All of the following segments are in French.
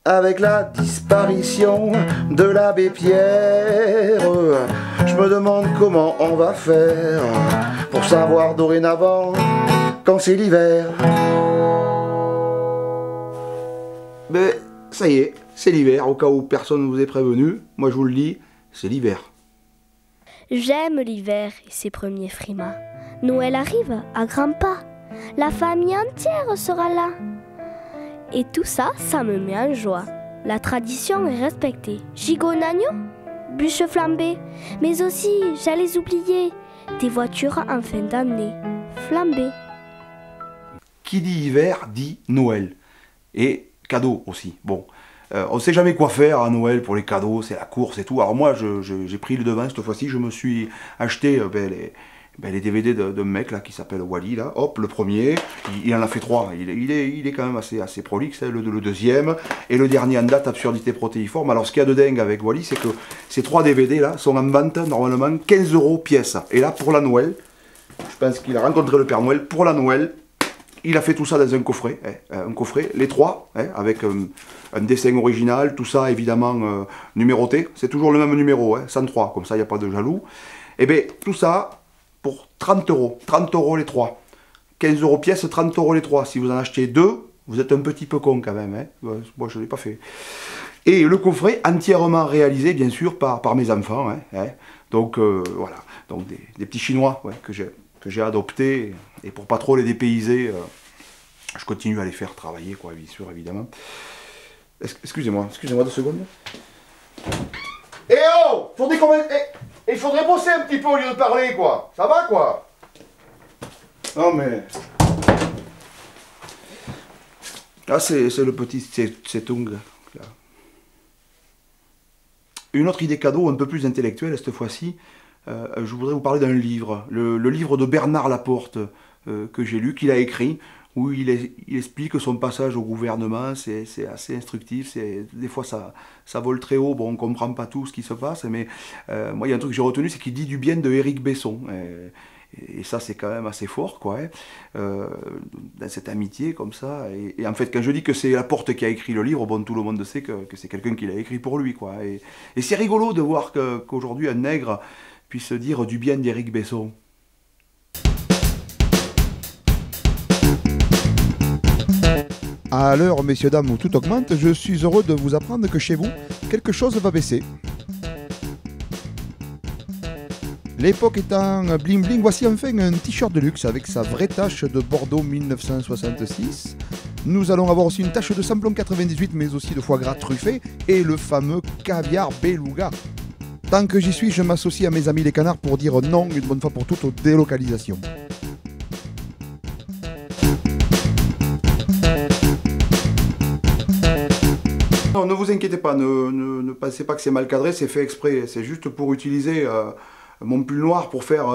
Avec la disparition de l'abbé Pierre, je me demande comment on va faire pour savoir dorénavant quand c'est l'hiver. Mais ça y est, c'est l'hiver, au cas où personne ne vous est prévenu. Moi je vous le dis, c'est l'hiver. J'aime l'hiver et ses premiers frimas. Noël arrive à grands pas. La famille entière sera là. Et tout ça, ça me met en joie. La tradition est respectée. Gigot d'agneau, bûche flambée. Mais aussi, j'allais oublier, des voitures en fin d'année flambées. Qui dit hiver dit Noël. Et cadeaux aussi. Bon, on ne sait jamais quoi faire à Noël pour les cadeaux, c'est la course et tout. Alors moi, j'ai pris le devant cette fois-ci. Je me suis acheté les DVD d'un mec là qui s'appelle Wally là. Hop, le premier, il en a fait 3. Il est quand même assez prolixe. Hein, le deuxième et le dernier en date, Absurdité protéiforme. Alors ce qu'il y a de dingue avec Wally, c'est que ces 3 DVD là sont en vente normalement 15 € pièce. Et là pour la Noël, je pense qu'il a rencontré le Père Noël pour la Noël. Il a fait tout ça dans un coffret, les 3, avec un dessin original, tout ça évidemment numéroté. C'est toujours le même numéro, 103, comme ça il n'y a pas de jaloux. Et bien tout ça pour 30 €, 30 € les 3. 15 € pièce, 30 € les 3. Si vous en achetez 2, vous êtes un petit peu con quand même. Moi je ne l'ai pas fait. Et le coffret entièrement réalisé bien sûr par mes enfants. Donc voilà, donc des petits Chinois que j'ai adoptés, et pour pas trop les dépayser, je continue à les faire travailler, quoi, bien sûr, évidemment. Excusez-moi 2 secondes. Eh oh, il faudrait bosser un petit peu au lieu de parler, quoi. Ça va, quoi? Non, mais... Là, c'est le petit Tsetung, là. Une autre idée cadeau, un peu plus intellectuelle, cette fois-ci. Je voudrais vous parler d'un livre, le livre de Bernard Laporte, que j'ai lu, qu'il a écrit, où il explique son passage au gouvernement. C'est assez instructif, des fois ça vole très haut, bon, on ne comprend pas tout ce qui se passe, mais moi il y a un truc que j'ai retenu, c'est qu'il dit du bien de Éric Besson, et ça c'est quand même assez fort, quoi, dans cette amitié comme ça, et en fait quand je dis que c'est Laporte qui a écrit le livre, bon, tout le monde sait que c'est quelqu'un qui l'a écrit pour lui, quoi, et c'est rigolo de voir qu'aujourd'hui un nègre puisse dire du bien d'Éric Besson. À l'heure, messieurs, dames, où tout augmente, je suis heureux de vous apprendre que chez vous, quelque chose va baisser. L'époque étant bling bling, voici enfin un t-shirt de luxe avec sa vraie tache de Bordeaux 1966. Nous allons avoir aussi une tache de samplon 98, mais aussi de foie gras truffé et le fameux caviar beluga. Tant que j'y suis, je m'associe à mes amis les canards pour dire non une bonne fois pour toutes aux délocalisations. Non, ne vous inquiétez pas, ne pensez pas que c'est mal cadré, c'est fait exprès. C'est juste pour utiliser mon pull noir pour faire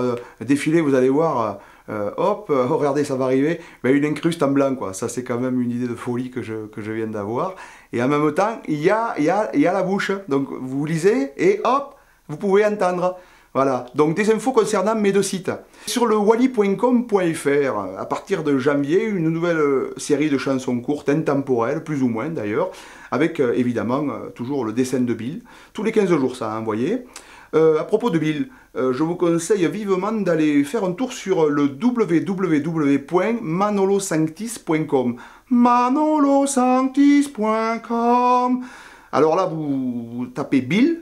défiler, vous allez voir, hop, regardez, ça va arriver, mais une incruste en blanc, quoi. Ça, c'est quand même une idée de folie que je viens d'avoir. Et en même temps, il y a la bouche. Donc, vous lisez et hop, vous pouvez entendre. Voilà, donc des infos concernant mes 2 sites. Sur le wally.com.fr, à partir de janvier, une nouvelle série de chansons courtes, intemporelles, plus ou moins d'ailleurs, avec évidemment toujours le dessin de Bill. Tous les 15 jours, ça a envoyé. À propos de Bill, je vous conseille vivement d'aller faire un tour sur le www.manolosanctis.com. manolosanctis.com. Alors là, vous tapez Bill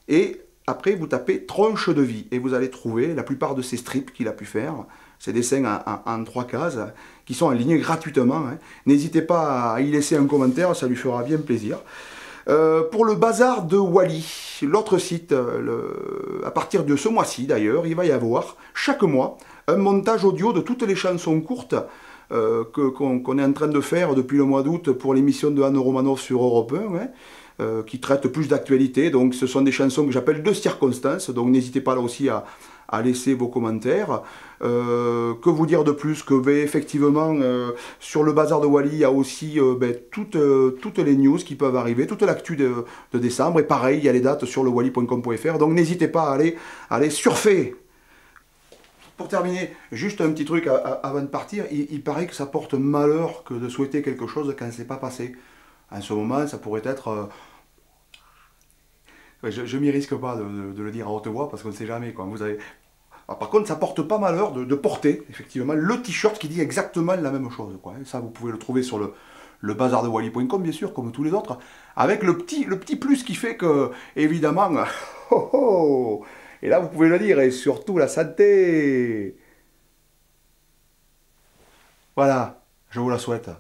et après vous tapez tronche de vie et vous allez trouver la plupart de ces strips qu'il a pu faire, ces dessins en 3 cases, qui sont en ligne gratuitement. N'hésitez pas à y laisser un commentaire, ça lui fera bien plaisir. Pour le bazar de Wally, l'autre site, à partir de ce mois-ci d'ailleurs, il va y avoir chaque mois un montage audio de toutes les chansons courtes qu'on est en train de faire depuis le mois d'août pour l'émission de Anne Romanoff sur Europe 1, qui traitent plus d'actualité. Donc ce sont des chansons que j'appelle de circonstances, donc n'hésitez pas là aussi à laisser vos commentaires. Que vous dire de plus que effectivement sur le bazar de Wally il y a aussi toutes les news qui peuvent arriver, toute l'actu de décembre, et pareil il y a les dates sur le wally.com.fr, donc n'hésitez pas à aller surfer. Pour terminer, juste un petit truc avant de partir, il paraît que ça porte malheur que de souhaiter quelque chose quand c'est pas passé. En ce moment, ça pourrait être... ouais, je m'y risque pas de le dire à haute voix parce qu'on ne sait jamais, quoi. Vous avez... Alors, par contre, ça porte pas malheur de porter, effectivement, le t-shirt qui dit exactement la même chose, quoi. Et ça, vous pouvez le trouver sur le bazar de Wally.com, bien sûr, comme tous les autres, avec le petit plus qui fait que, évidemment, oh, oh, et là, vous pouvez le dire, et surtout la santé. Voilà, je vous la souhaite.